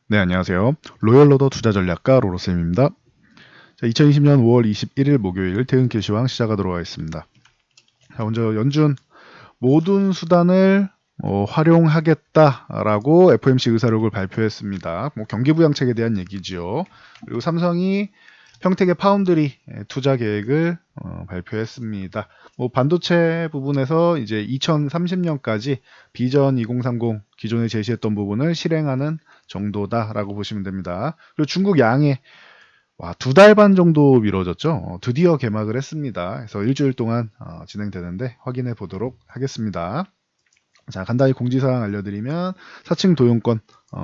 네, 안녕하세요. 로열로더 투자전략가 로로쌤입니다. 자, 2020년 5월 21일 목요일 퇴근길 시황 시작하도록 하겠습니다. 자, 먼저 연준 모든 수단을 활용하겠다라고 FOMC 의사록을 발표했습니다. 경기 부양책에 대한 얘기죠. 그리고 삼성이 평택의 파운드리 투자 계획을 발표했습니다. 반도체 부분에서 이제 2030년까지 비전 2030 기존에 제시했던 부분을 실행하는 정도다라고 보시면 됩니다. 그리고 중국 양해 2달 반 정도 미뤄졌죠. 드디어 개막을 했습니다. 그래서 일주일 동안 진행되는데 확인해 보도록 하겠습니다. 자, 간단히 공지사항 알려드리면 4층 도용권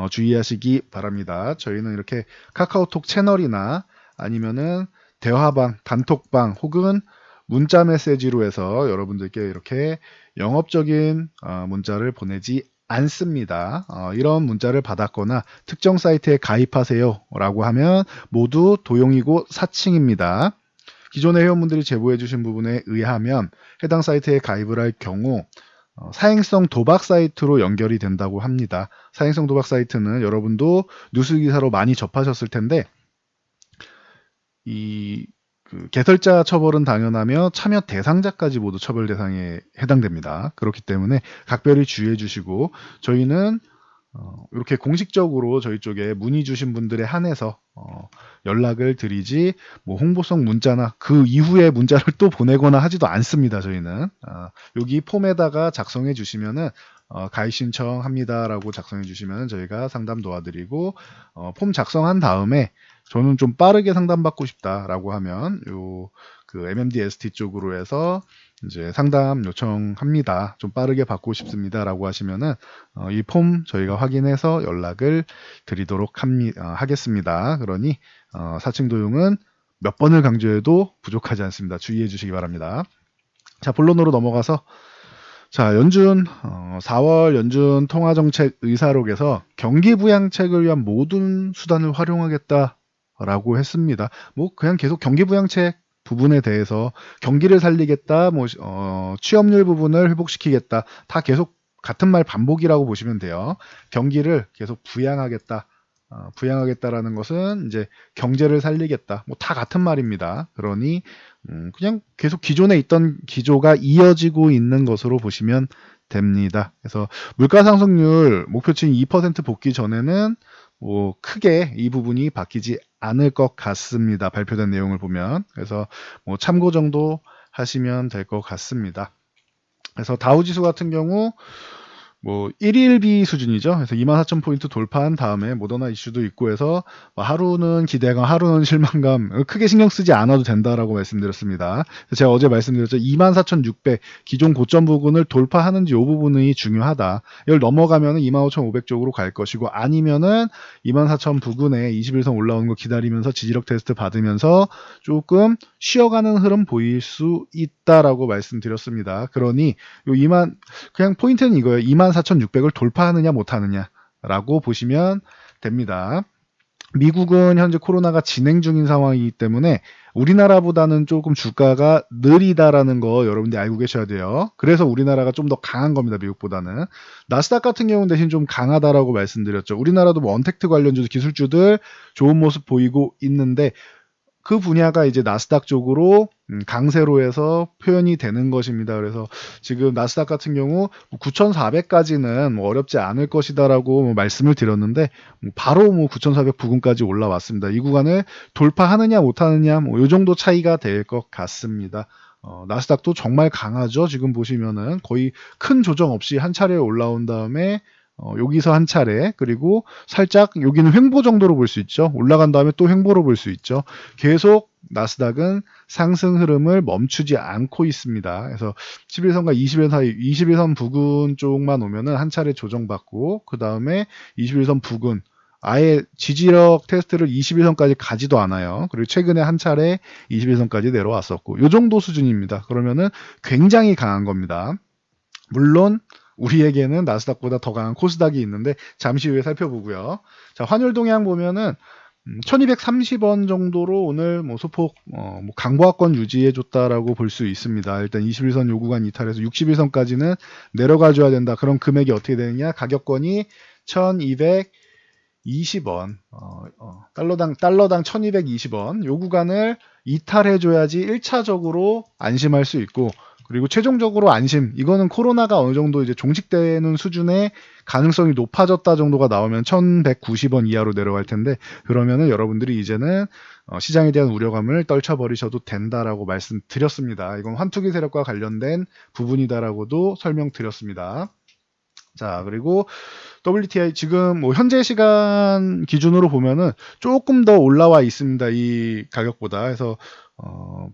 주의하시기 바랍니다. 저희는 이렇게 카카오톡 채널이나 아니면은 대화방, 단톡방 혹은 문자 메시지로 해서 여러분들께 이렇게 영업적인 문자를 보내지 않습니다. 이런 문자를 받았거나 특정 사이트에 가입하세요 라고 하면 모두 도용이고 사칭입니다. 기존의 회원분들이 제보해 주신 부분에 의하면 해당 사이트에 가입을 할 경우 사행성 도박 사이트로 연결이 된다고 합니다. 사행성 도박 사이트는 여러분도 뉴스 기사로 많이 접하셨을 텐데 개설자 처벌은 당연하며 참여 대상자까지 모두 처벌 대상에 해당됩니다. 그렇기 때문에 각별히 주의해 주시고 저희는 이렇게 공식적으로 저희 쪽에 문의 주신 분들에 한해서 연락을 드리지 홍보성 문자나 그 이후에 문자를 또 보내거나 하지도 않습니다. 저희는 여기 폼에다가 작성해 주시면은 가입 신청합니다라고 작성해 주시면 저희가 상담 도와드리고 폼 작성한 다음에 저는 좀 빠르게 상담받고 싶다라고 하면 그 MMDST 쪽으로 해서 이제 상담 요청합니다. 좀 빠르게 받고 싶습니다라고 하시면은 이 폼 저희가 확인해서 연락을 드리도록 하겠습니다. 그러니 4층 도용은 몇 번을 강조해도 부족하지 않습니다. 주의해 주시기 바랍니다. 자, 본론으로 넘어가서 자, 연준 4월 연준 통화정책 의사록에서 경기 부양책을 위한 모든 수단을 활용하겠다라고 했습니다. 그냥 계속 경기 부양책 부분에 대해서 경기를 살리겠다, 취업률 부분을 회복시키겠다, 다 계속 같은 말 반복이라고 보시면 돼요. 경기를 계속 부양하겠다. 부양하겠다라는 것은 이제 경제를 살리겠다. 다 같은 말입니다. 그러니 그냥 계속 기존에 있던 기조가 이어지고 있는 것으로 보시면 됩니다. 그래서 물가 상승률 목표치인 2% 복귀 전에는 크게 이 부분이 바뀌지 않을 것 같습니다. 발표된 내용을 보면. 그래서 참고 정도 하시면 될 것 같습니다. 그래서 다우지수 같은 경우 1일비 수준이죠. 그래서 24,000포인트 돌파한 다음에 모더나 이슈도 있고 해서 하루는 기대감, 하루는 실망감 크게 신경 쓰지 않아도 된다라고 말씀드렸습니다. 제가 어제 말씀드렸죠. 24,600 기존 고점 부근을 돌파하는지 이 부분이 중요하다. 이걸 넘어가면 25,500 쪽으로 갈 것이고 아니면은 24,000 부근에 21선 올라오는 거 기다리면서 지지력 테스트 받으면서 조금 쉬어가는 흐름 보일 수 있다라고 말씀드렸습니다. 그러니 그냥 포인트는 이거예요. 24,600을 돌파하느냐 못하느냐라고 보시면 됩니다. 미국은 현재 코로나가 진행 중인 상황이기 때문에 우리나라보다는 조금 주가가 느리다라는 거 여러분들이 알고 계셔야 돼요. 그래서 우리나라가 좀 더 강한 겁니다. 미국보다는. 나스닥 같은 경우는 대신 좀 강하다라고 말씀드렸죠. 우리나라도 언택트 관련주 기술주들 좋은 모습 보이고 있는데 그 분야가 이제 나스닥 쪽으로 강세로 해서 표현이 되는 것입니다. 그래서 지금 나스닥 같은 경우 9,400까지는 어렵지 않을 것이다라고 말씀을 드렸는데 바로 9,400 부근까지 올라왔습니다. 이 구간을 돌파하느냐 못하느냐 이 정도 차이가 될 것 같습니다. 나스닥도 정말 강하죠. 지금 보시면은 거의 큰 조정 없이 한 차례 올라온 다음에 여기서 한 차례 그리고 살짝 여기는 횡보 정도로 볼 수 있죠. 올라간 다음에 또 횡보로 볼 수 있죠. 계속 나스닥은 상승 흐름을 멈추지 않고 있습니다. 그래서 11선과 21선 사이 21선 부근 쪽만 오면은 한 차례 조정받고 그 다음에 21선 부근 아예 지지력 테스트를 21선까지 가지도 않아요. 그리고 최근에 한 차례 21선까지 내려왔었고 이 정도 수준입니다. 그러면은 굉장히 강한 겁니다. 물론 우리에게는 나스닥보다 더 강한 코스닥이 있는데 잠시 후에 살펴보고요. 자, 환율 동향 보면은 1230원 정도로 오늘 소폭 강보합권 유지해줬다라고 볼 수 있습니다. 일단 21선 요구간 이탈해서 61선까지는 내려가줘야 된다. 그럼 금액이 어떻게 되느냐? 가격권이 1200 20원, 달러당 1220원, 요 구간을 이탈해줘야지 1차적으로 안심할 수 있고, 그리고 최종적으로 안심, 이거는 코로나가 어느 정도 이제 종식되는 수준의 가능성이 높아졌다 정도가 나오면 1190원 이하로 내려갈 텐데, 그러면은 여러분들이 이제는 시장에 대한 우려감을 떨쳐버리셔도 된다라고 말씀드렸습니다. 이건 환투기 세력과 관련된 부분이다라고도 설명드렸습니다. 자, 그리고 WTI 지금 뭐 현재 시간 기준으로 보면은 조금 더 올라와 있습니다. 이 가격보다. 그래서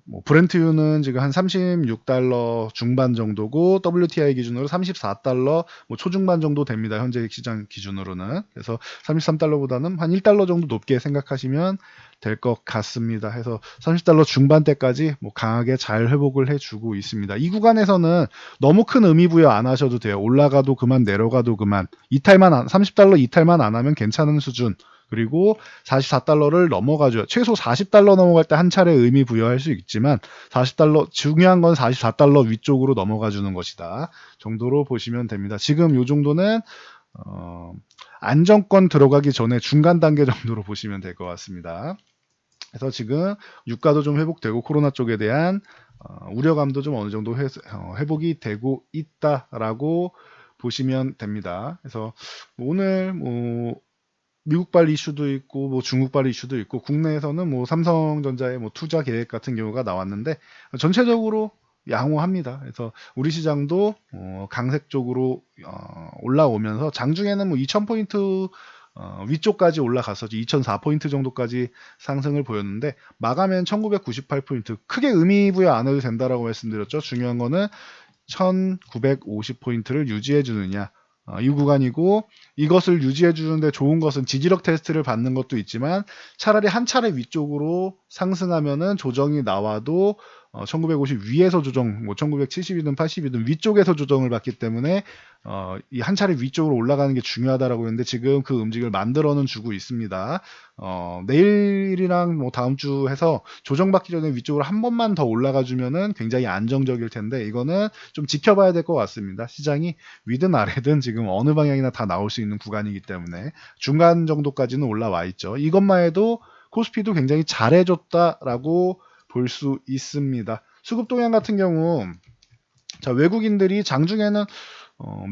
뭐 브렌트유는 지금 한 36달러 중반 정도고 WTI 기준으로 34달러 뭐 초중반 정도 됩니다. 현재 시장 기준으로는. 그래서 33달러보다는 한 1달러 정도 높게 생각하시면 될 것 같습니다. 해서 30달러 중반대까지 뭐 강하게 잘 회복을 해주고 있습니다. 이 구간에서는 너무 큰 의미 부여 안 하셔도 돼요. 올라가도 그만 내려가도 그만. 30달러 이탈만 안 하면 괜찮은 수준. 그리고 44달러를 넘어가죠. 최소 40달러 넘어갈 때 한 차례 의미 부여할 수 있지만 40달러 중요한 건 44달러 위쪽으로 넘어가 주는 것이다. 정도로 보시면 됩니다. 지금 요 정도는 안정권 들어가기 전에 중간 단계 정도로 보시면 될 것 같습니다. 그래서 지금 유가도 좀 회복되고 코로나 쪽에 대한 우려감도 좀 어느 정도 회복이 되고 있다라고 보시면 됩니다. 그래서 오늘 뭐 미국발 이슈도 있고 뭐 중국발 이슈도 있고 국내에서는 뭐 삼성전자의 뭐 투자 계획 같은 경우가 나왔는데 전체적으로 양호합니다. 그래서 우리 시장도 강세 쪽으로 올라오면서 장중에는 뭐 2000포인트 위쪽까지 올라갔었죠. 2004포인트 정도까지 상승을 보였는데 마감엔 1998포인트 크게 의미 부여 안 해도 된다라고 말씀드렸죠. 중요한 거는 1950포인트를 유지해 주느냐. 이 구간이고 이것을 유지해 주는데 좋은 것은 지지력 테스트를 받는 것도 있지만 차라리 한 차례 위쪽으로 상승하면은 조정이 나와도 1950 위에서 조정, 뭐 1970이든 80이든 위쪽에서 조정을 받기 때문에 이 한 차례 위쪽으로 올라가는 게 중요하다라고 했는데 지금 그 움직임을 만들어는 주고 있습니다. 내일이랑 뭐 다음 주 해서 조정받기 전에 위쪽으로 한 번만 더 올라가 주면은 굉장히 안정적일 텐데 이거는 좀 지켜봐야 될 것 같습니다. 시장이 위든 아래든 지금 어느 방향이나 다 나올 수 있는 구간이기 때문에 중간 정도까지는 올라와 있죠. 이것만 해도 코스피도 굉장히 잘해줬다라고 볼 수 있습니다. 수급 동향 같은 경우 자, 외국인들이 장중에는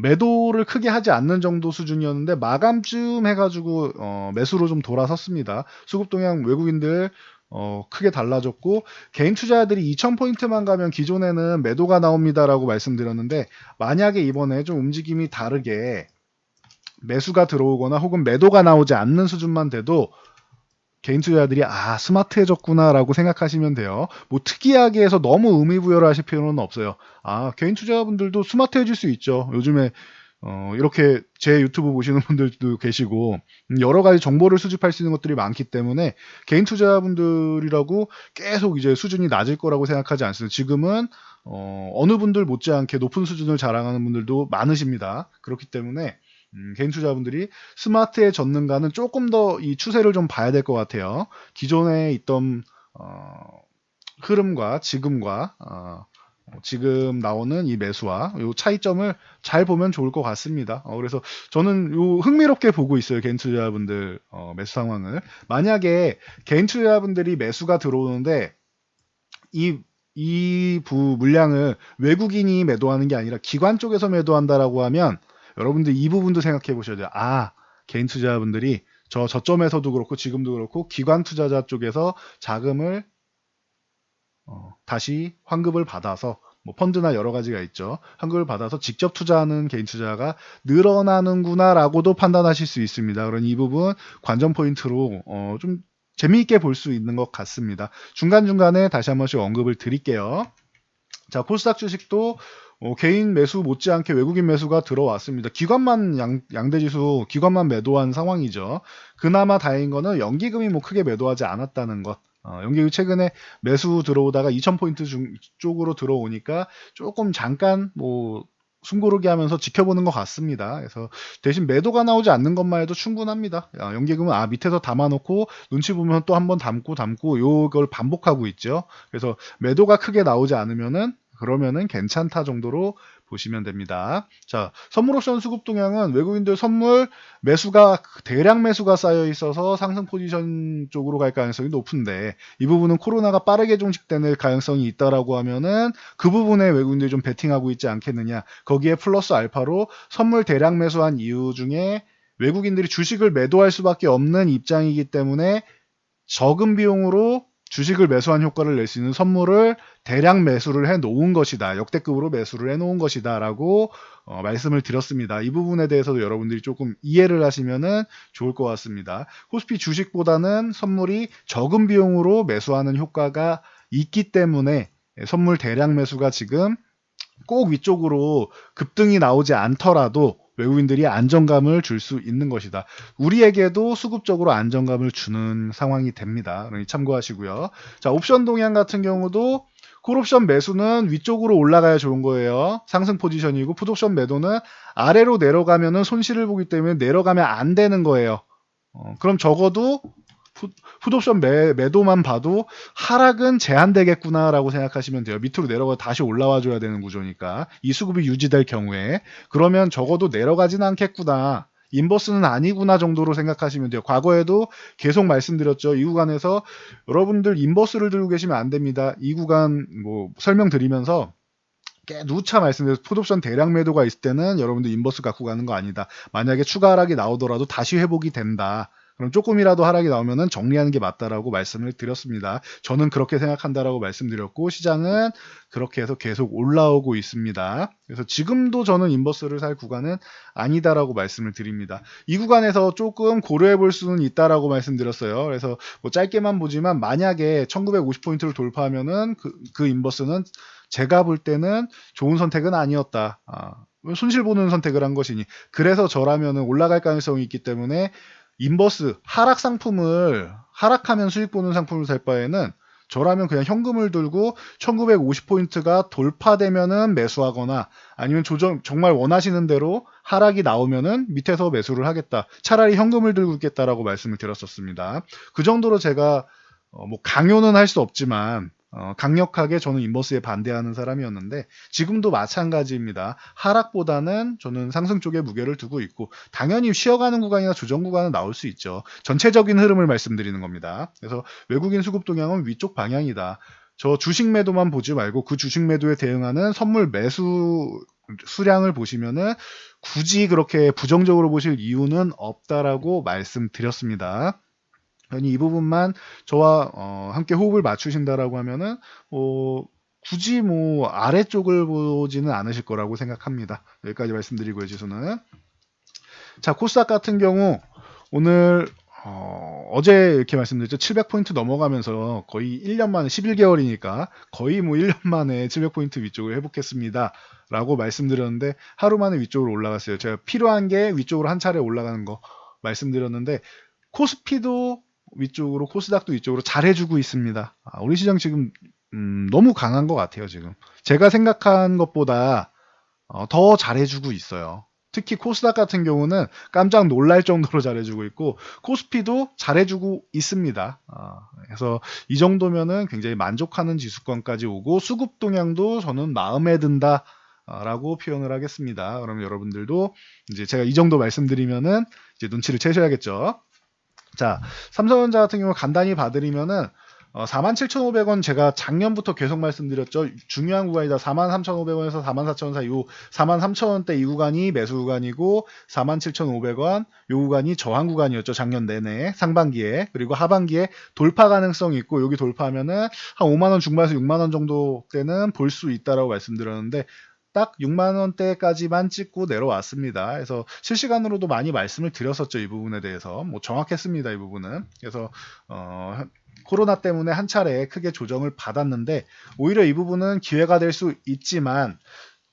매도를 크게 하지 않는 정도 수준이었는데 마감쯤 해가지고 매수로 좀 돌아섰습니다. 수급 동향 외국인들 크게 달라졌고 개인 투자자들이 2000포인트만 가면 기존에는 매도가 나옵니다라고 말씀드렸는데 만약에 이번에 좀 움직임이 다르게 매수가 들어오거나 혹은 매도가 나오지 않는 수준만 돼도 개인 투자자들이 스마트해졌구나라고 생각하시면 돼요. 뭐 특이하게 해서 너무 의미 부여를 하실 필요는 없어요. 개인 투자자분들도 스마트해질 수 있죠. 요즘에 이렇게 제 유튜브 보시는 분들도 계시고 여러 가지 정보를 수집할 수 있는 것들이 많기 때문에 개인 투자분들이라고 계속 이제 수준이 낮을 거라고 생각하지 않습니다. 지금은 어느 분들 못지않게 높은 수준을 자랑하는 분들도 많으십니다. 그렇기 때문에 개인 투자분들이 스마트해졌는가는 조금 더 이 추세를 좀 봐야 될 것 같아요. 기존에 있던 흐름과 지금과 지금 나오는 이 매수와 이 차이점을 잘 보면 좋을 것 같습니다. 그래서 저는 요 흥미롭게 보고 있어요. 개인 투자분들 매수 상황을. 만약에 개인 투자분들이 매수가 들어오는데 이 물량을 외국인이 매도하는 게 아니라 기관 쪽에서 매도한다라고 하면 여러분들 이 부분도 생각해 보셔야 돼요. 개인 투자분들이 저점에서도 그렇고 지금도 그렇고 기관 투자자 쪽에서 자금을 다시 환급을 받아서 뭐 펀드나 여러 가지가 있죠. 환급을 받아서 직접 투자하는 개인 투자가 늘어나는구나라고도 판단하실 수 있습니다. 그런 이 부분 관전 포인트로 좀 재미있게 볼 수 있는 것 같습니다. 중간중간에 다시 한 번씩 언급을 드릴게요. 자, 코스닥 주식도 개인 매수 못지않게 외국인 매수가 들어왔습니다. 기관만 양대지수 기관만 매도한 상황이죠. 그나마 다행인 거는 연기금이 뭐 크게 매도하지 않았다는 것. 연기금이 최근에 매수 들어오다가 2000포인트 쪽으로 들어오니까 조금 잠깐 뭐 숨고르게 하면서 지켜보는 것 같습니다. 그래서 대신 매도가 나오지 않는 것만 해도 충분합니다. 연기금은 밑에서 담아놓고 눈치 보면 또 한번 담고 요걸 반복하고 있죠. 그래서 매도가 크게 나오지 않으면은 그러면은 괜찮다 정도로 보시면 됩니다. 자, 선물 옵션 수급 동향은 외국인들 선물 매수가 대량 매수가 쌓여 있어서 상승 포지션 쪽으로 갈 가능성이 높은데 이 부분은 코로나가 빠르게 종식될 가능성이 있다라고 하면은 그 부분에 외국인들이 좀 베팅하고 있지 않겠느냐. 거기에 플러스 알파로 선물 대량 매수한 이유 중에 외국인들이 주식을 매도할 수밖에 없는 입장이기 때문에 적은 비용으로 주식을 매수한 효과를 낼 수 있는 선물을 대량 매수를 해 놓은 것이다. 역대급으로 매수를 해 놓은 것이다. 라고 말씀을 드렸습니다. 이 부분에 대해서도 여러분들이 조금 이해를 하시면 좋을 것 같습니다. 코스피 주식보다는 선물이 적은 비용으로 매수하는 효과가 있기 때문에 선물 대량 매수가 지금 꼭 위쪽으로 급등이 나오지 않더라도 외국인들이 안정감을 줄 수 있는 것이다. 우리에게도 수급적으로 안정감을 주는 상황이 됩니다. 그러니 참고하시고요. 자, 옵션 동향 같은 경우도 콜옵션 매수는 위쪽으로 올라가야 좋은 거예요. 상승 포지션이고 풋옵션 매도는 아래로 내려가면 손실을 보기 때문에 내려가면 안 되는 거예요. 그럼 적어도 풋옵션 매도만 봐도 하락은 제한되겠구나라고 생각하시면 돼요. 밑으로 내려가 다시 올라와 줘야 되는 구조니까 이 수급이 유지될 경우에 그러면 적어도 내려가지는 않겠구나. 인버스는 아니구나 정도로 생각하시면 돼요. 과거에도 계속 말씀드렸죠. 이 구간에서 여러분들 인버스를 들고 계시면 안 됩니다. 이 구간 뭐 설명드리면서 누차 말씀드려서 풋옵션 대량 매도가 있을 때는 여러분들 인버스 갖고 가는 거 아니다. 만약에 추가 하락이 나오더라도 다시 회복이 된다. 그럼 조금이라도 하락이 나오면은 정리하는 게 맞다라고 말씀을 드렸습니다. 저는 그렇게 생각한다라고 말씀드렸고 시장은 그렇게 해서 계속 올라오고 있습니다. 그래서 지금도 저는 인버스를 살 구간은 아니다라고 말씀을 드립니다. 이 구간에서 조금 고려해 볼 수는 있다라고 말씀드렸어요. 그래서 뭐 짧게만 보지만 만약에 1950포인트를 돌파하면은 그 인버스는 제가 볼 때는 좋은 선택은 아니었다. 손실 보는 선택을 한 것이니. 그래서 저라면은 올라갈 가능성이 있기 때문에 인버스 하락 상품을 하락하면 수익 보는 상품을 살 바에는 저라면 그냥 현금을 들고 1950포인트가 돌파되면은 매수하거나 아니면 정말 원하시는 대로 하락이 나오면은 밑에서 매수를 하겠다. 차라리 현금을 들고 있겠다라고 말씀을 드렸었습니다. 그 정도로 제가 뭐 강요는 할 수 없지만 강력하게 저는 인버스에 반대하는 사람이었는데 지금도 마찬가지입니다. 하락보다는 저는 상승 쪽에 무게를 두고 있고 당연히 쉬어가는 구간이나 조정 구간은 나올 수 있죠. 전체적인 흐름을 말씀드리는 겁니다. 그래서 외국인 수급 동향은 위쪽 방향이다. 저 주식 매도만 보지 말고 그 주식 매도에 대응하는 선물 매수 수량을 보시면은 굳이 그렇게 부정적으로 보실 이유는 없다라고 말씀드렸습니다. 아니 이 부분만 저와 함께 호흡을 맞추신다라고 하면은 굳이 뭐 아래쪽을 보지는 않으실 거라고 생각합니다. 여기까지 말씀드리고요, 지수는. 자, 코스닥 같은 경우 오늘 어제 이렇게 말씀드렸죠. 700포인트 넘어가면서 거의 1년 만에 11개월이니까 거의 뭐 1년 만에 700포인트 위쪽을 회복했습니다. 라고 말씀드렸는데 하루 만에 위쪽으로 올라갔어요. 제가 필요한 게 위쪽으로 한 차례 올라가는 거 말씀드렸는데 코스피도 위쪽으로 코스닥도 위쪽으로 잘해주고 있습니다. 우리 시장 지금 너무 강한 것 같아요. 지금 제가 생각한 것보다 더 잘해주고 있어요. 특히 코스닥 같은 경우는 깜짝 놀랄 정도로 잘해주고 있고 코스피도 잘해주고 있습니다. 그래서 이 정도면은 굉장히 만족하는 지수권까지 오고 수급 동향도 저는 마음에 든다. 라고 표현을 하겠습니다. 그러면 여러분들도 이제 제가 이 정도 말씀드리면은 이제 눈치를 채셔야겠죠. 자, 삼성전자 같은 경우 간단히 봐드리면은 47,500원 제가 작년부터 계속 말씀드렸죠. 중요한 구간이다. 43,500원에서 44,000원 사이 요 43,000원대 이 구간이 매수 구간이고 47,500원 요 구간이 저항 구간이었죠. 작년 내내 상반기에 그리고 하반기에 돌파 가능성이 있고 여기 돌파하면은 한 5만원 중반에서 6만원 정도 때는 볼 수 있다라고 말씀드렸는데 딱 6만원대까지만 찍고 내려왔습니다. 그래서 실시간으로도 많이 말씀을 드렸었죠. 이 부분에 대해서. 뭐 정확했습니다. 이 부분은. 그래서 코로나 때문에 한 차례 크게 조정을 받았는데 오히려 이 부분은 기회가 될 수 있지만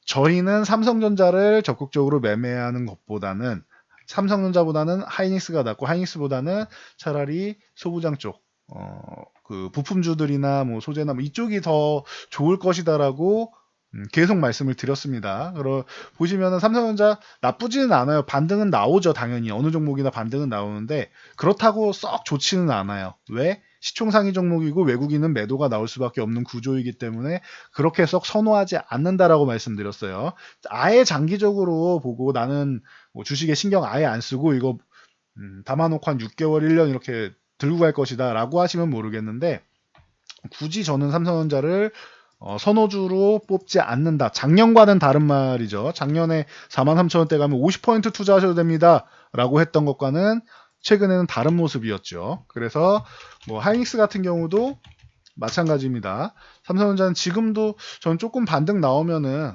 저희는 삼성전자를 적극적으로 매매하는 것보다는 삼성전자보다는 하이닉스가 낫고 하이닉스보다는 차라리 소부장 쪽 그 부품주들이나 뭐 소재나 뭐 이쪽이 더 좋을 것이다라고 계속 말씀을 드렸습니다. 보시면은 삼성전자 나쁘지는 않아요. 반등은 나오죠. 당연히 어느 종목이나 반등은 나오는데 그렇다고 썩 좋지는 않아요. 왜? 시총상위 종목이고 외국인은 매도가 나올 수밖에 없는 구조이기 때문에 그렇게 썩 선호하지 않는다라고 말씀드렸어요. 아예 장기적으로 보고 나는 뭐 주식에 신경 아예 안 쓰고 이거 담아놓고 한 6개월, 1년 이렇게 들고 갈 것이다 라고 하시면 모르겠는데, 굳이 저는 삼성전자를 선호주로 뽑지 않는다. 작년과는 다른 말이죠. 작년에 43,000원대 가면 50% 투자하셔도 됩니다 라고 했던 것과는 최근에는 다른 모습이었죠. 그래서 뭐 하이닉스 같은 경우도 마찬가지입니다. 삼성전자는 지금도 전 조금 반등 나오면은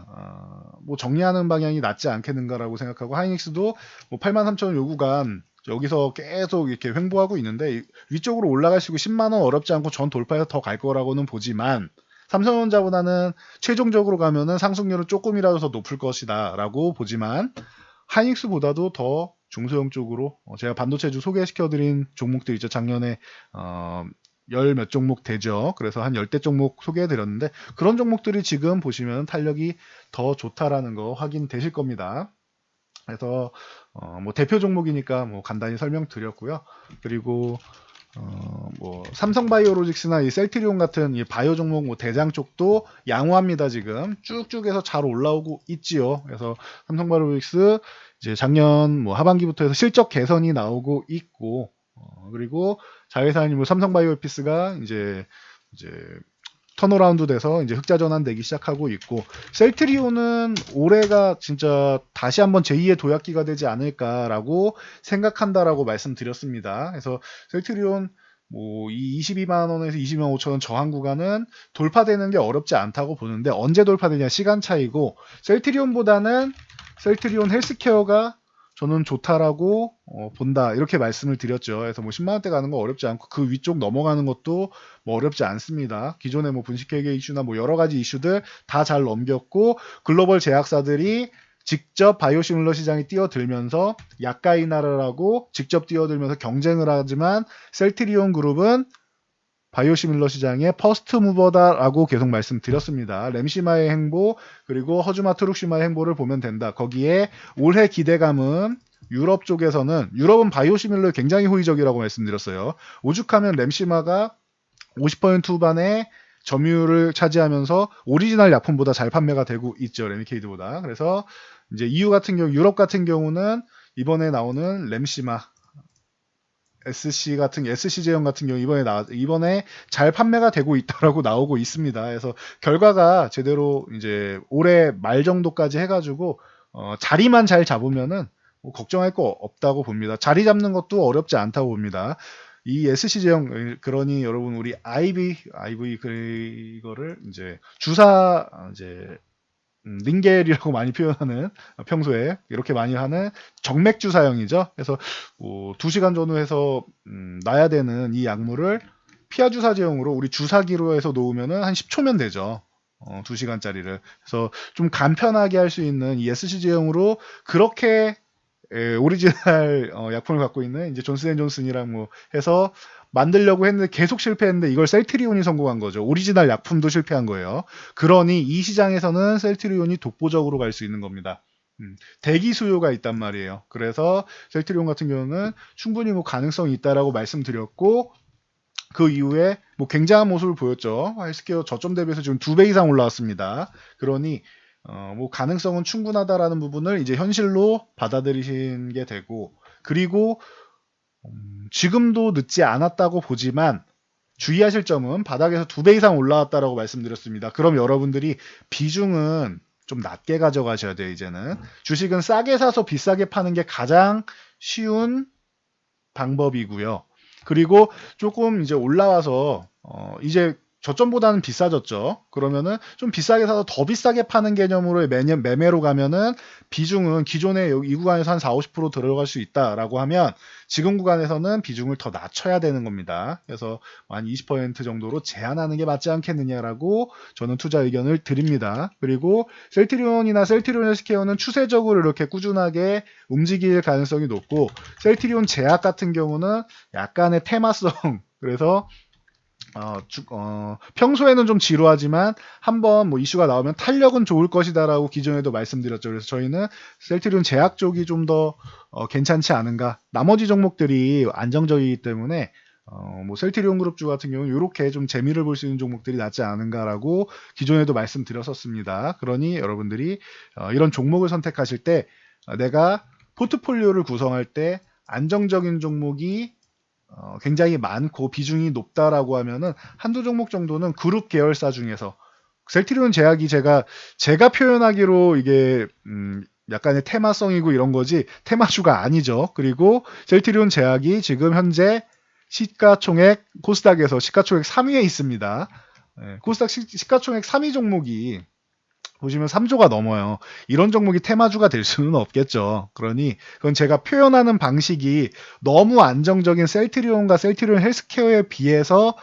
뭐 정리하는 방향이 낫지 않겠는가라고 생각하고, 하이닉스도 뭐 83,000원 요 구간 여기서 계속 이렇게 횡보하고 있는데 위쪽으로 올라가시고 10만원 어렵지 않고 전 돌파해서 더 갈 거라고는 보지만, 삼성전자보다는 최종적으로 가면은 상승률은 조금이라도 더 높을 것이다 라고 보지만, 하이닉스보다도 더 중소형 쪽으로 제가 반도체주 소개시켜드린 종목들 있죠. 작년에 열 몇 종목 되죠. 그래서 한 10대 종목 소개해드렸는데 그런 종목들이 지금 보시면 탄력이 더 좋다라는 거 확인되실 겁니다. 그래서 뭐 대표 종목이니까 뭐 간단히 설명드렸고요. 그리고 뭐 삼성바이오로직스나 이 셀트리온 같은 이 바이오 종목 뭐 대장 쪽도 양호합니다. 지금 쭉쭉 해서 잘 올라오고 있지요. 그래서 삼성바이오로직스 이제 작년 뭐 하반기부터 해서 실적 개선이 나오고 있고, 그리고 자회사인 뭐 삼성바이오피스가 이제 턴어라운드 돼서 이제 흑자 전환되기 시작하고 있고, 셀트리온은 올해가 진짜 다시 한번 제2의 도약기가 되지 않을까라고 생각한다라고 말씀드렸습니다. 그래서 셀트리온 뭐 이 22만 원에서 22만 5천 원 저항 구간은 돌파되는 게 어렵지 않다고 보는데, 언제 돌파되냐 시간 차이고, 셀트리온 헬스케어가 저는 좋다라고 본다 이렇게 말씀을 드렸죠. 그래서 뭐 10만원대 가는 거 어렵지 않고 그 위쪽 넘어가는 것도 뭐 어렵지 않습니다. 기존에 뭐 분식회계 이슈나 뭐 여러 가지 이슈들 다 잘 넘겼고, 글로벌 제약사들이 직접 바이오시밀러 시장에 뛰어들면서 약가이나라라고 직접 뛰어들면서 경쟁을 하지만, 셀트리온 그룹은 바이오시밀러 시장의 퍼스트 무버다라고 계속 말씀드렸습니다. 램시마의 행보 그리고 허즈마 트룩시마의 행보를 보면 된다. 거기에 올해 기대감은 유럽 쪽에서는, 유럽은 바이오시밀러에 굉장히 호의적이라고 말씀드렸어요. 오죽하면 램시마가 50% 후반에 점유율을 차지하면서 오리지널 약품보다 잘 판매가 되고 있죠. 레미케이드보다. 그래서 이제 EU 같은 경우, 유럽 같은 경우는 이번에 나오는 램시마 SC 제형 같은 경우 이번에 잘 판매가 되고 있다라고 나오고 있습니다. 그래서 결과가 제대로 이제 올해 말 정도까지 해가지고 자리만 잘 잡으면은 뭐 걱정할 거 없다고 봅니다. 자리 잡는 것도 어렵지 않다고 봅니다. 이 SC 제형, 그러니 여러분 우리 IV 그거를 이제 주사 링겔이라고 많이 표현하는, 평소에 이렇게 많이 하는 정맥 주사형이죠. 그래서 2시간 전후해서 놔야 되는 이 약물을 피하 주사제형으로 우리 주사기로 해서 놓으면은 한 10초면 되죠. 2시간짜리를. 그래서 좀 간편하게 할 수 있는 이 SC제형으로 그렇게 오리지널 약품을 갖고 있는 이제 존슨앤존슨이랑 뭐 해서 만들려고 했는데 계속 실패했는데, 이걸 셀트리온이 성공한 거죠. 오리지널 약품도 실패한 거예요. 그러니 이 시장에서는 셀트리온이 독보적으로 갈 수 있는 겁니다. 대기 수요가 있단 말이에요. 그래서 셀트리온 같은 경우는 충분히 뭐 가능성이 있다라고 말씀드렸고, 그 이후에 뭐 굉장한 모습을 보였죠. 헬스케어 저점 대비해서 지금 2배 이상 올라왔습니다. 그러니 뭐 가능성은 충분하다라는 부분을 이제 현실로 받아들이신 게 되고, 그리고 지금도 늦지 않았다고 보지만 주의하실 점은 바닥에서 2배 이상 올라왔다라고 말씀드렸습니다. 그럼 여러분들이 비중은 좀 낮게 가져가셔야 돼요. 이제는 주식은 싸게 사서 비싸게 파는 게 가장 쉬운 방법이고요. 그리고 조금 이제 올라와서 이제 저점보다는 비싸졌죠. 그러면은 좀 비싸게 사서 더 비싸게 파는 개념으로 매매로 가면은 비중은 기존에 이 구간에서 한 40-50% 들어갈 수 있다라고 하면, 지금 구간에서는 비중을 더 낮춰야 되는 겁니다. 그래서 한 20% 정도로 제한하는 게 맞지 않겠느냐라고 저는 투자 의견을 드립니다. 그리고 셀트리온이나 셀트리온 헬스케어는 추세적으로 이렇게 꾸준하게 움직일 가능성이 높고, 셀트리온 제약 같은 경우는 약간의 테마성, 그래서 평소에는 좀 지루하지만 한번 뭐 이슈가 나오면 탄력은 좋을 것이다라고 기존에도 말씀드렸죠. 그래서 저희는 셀트리온 제약 쪽이 좀 더 괜찮지 않은가. 나머지 종목들이 안정적이기 때문에 뭐 셀트리온 그룹주 같은 경우는 이렇게 좀 재미를 볼 수 있는 종목들이 낫지 않은가라고 기존에도 말씀드렸었습니다. 그러니 여러분들이 이런 종목을 선택하실 때 내가 포트폴리오를 구성할 때 안정적인 종목이 굉장히 많고 비중이 높다라고 하면은 한두 종목 정도는 그룹 계열사 중에서 셀트리온 제약이 제가 표현하기로 이게 약간의 테마성이고 이런 거지 테마주가 아니죠. 그리고 셀트리온 제약이 지금 현재 시가총액 코스닥에서 시가총액 3위에 있습니다. 코스닥 시가총액 3위 종목이 보시면 3조가 넘어요. 이런 종목이 테마주가 될 수는 없겠죠. 그러니 그건 제가 표현하는 방식이 너무 안정적인 셀트리온과 셀트리온 헬스케어에 비해서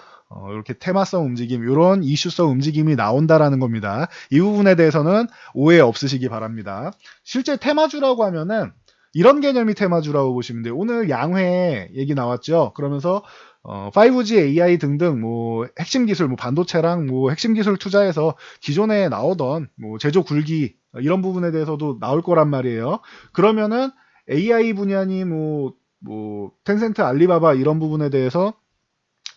이렇게 테마성 움직임, 이런 이슈성 움직임이 나온다라는 겁니다. 이 부분에 대해서는 오해 없으시기 바랍니다. 실제 테마주라고 하면은 이런 개념이 테마주라고 보시면 돼요. 오늘 양회 얘기 나왔죠. 그러면서 5G, AI 등등 뭐 핵심 기술, 뭐 반도체랑 뭐 핵심 기술 투자해서 기존에 나오던 뭐 제조 굴기 이런 부분에 대해서도 나올 거란 말이에요. 그러면은 AI 분야니 뭐 텐센트, 알리바바 이런 부분에 대해서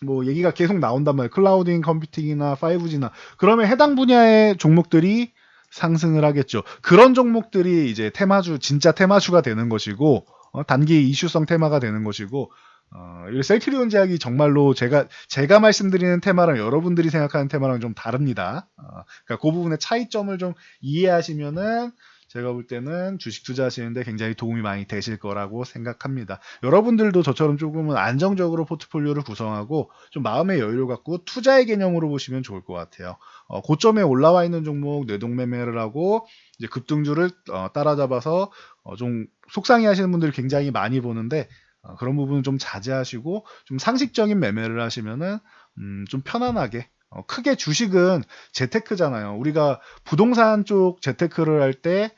뭐 얘기가 계속 나온단 말이에요. 클라우딩 컴퓨팅이나 5G나 그러면 해당 분야의 종목들이 상승을 하겠죠. 그런 종목들이 이제 테마주, 진짜 테마주가 되는 것이고 단기 이슈성 테마가 되는 것이고 이 셀트리온 제약이 정말로 제가 말씀드리는 테마랑 여러분들이 생각하는 테마랑 좀 다릅니다. 그러니까 그 부분의 차이점을 좀 이해하시면은 제가 볼 때는 주식 투자하시는데 굉장히 도움이 많이 되실 거라고 생각합니다. 여러분들도 저처럼 조금은 안정적으로 포트폴리오를 구성하고 좀 마음의 여유를 갖고 투자의 개념으로 보시면 좋을 것 같아요. 고점에 올라와 있는 종목 뇌동매매를 하고 이제 급등주를 따라잡아서 좀 속상해하시는 분들 굉장히 많이 보는데 그런 부분은 좀 자제하시고 좀 상식적인 매매를 하시면은 좀 편안하게 크게 주식은 재테크잖아요. 우리가 부동산 쪽 재테크를 할 때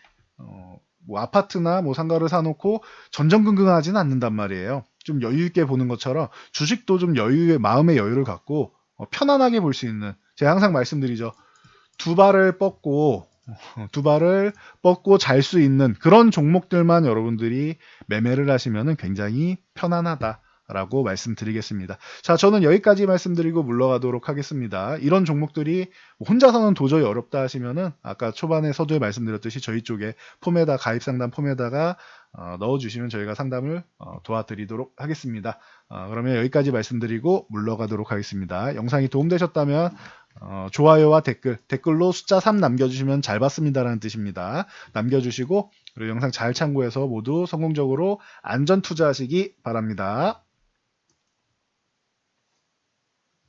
뭐 아파트나 뭐 상가를 사놓고 전전긍긍하지는 않는단 말이에요. 좀 여유 있게 보는 것처럼 주식도 좀 마음의 여유를 갖고 편안하게 볼 수 있는, 제가 항상 말씀드리죠. 두 발을 뻗고 잘 수 있는 그런 종목들만 여러분들이 매매를 하시면 굉장히 편안하다라고 말씀드리겠습니다. 자, 저는 여기까지 말씀드리고 물러가도록 하겠습니다. 이런 종목들이 혼자서는 도저히 어렵다 하시면은 아까 초반에 서두에 말씀드렸듯이 저희 쪽에 폼에다 가입 상담 폼에다가 넣어주시면 저희가 상담을 도와드리도록 하겠습니다. 그러면 여기까지 말씀드리고 물러가도록 하겠습니다. 영상이 도움되셨다면 좋아요와 댓글로 숫자 3 남겨주시면 잘 봤습니다라는 뜻입니다. 남겨주시고 그리고 영상 잘 참고해서 모두 성공적으로 안전 투자하시기 바랍니다.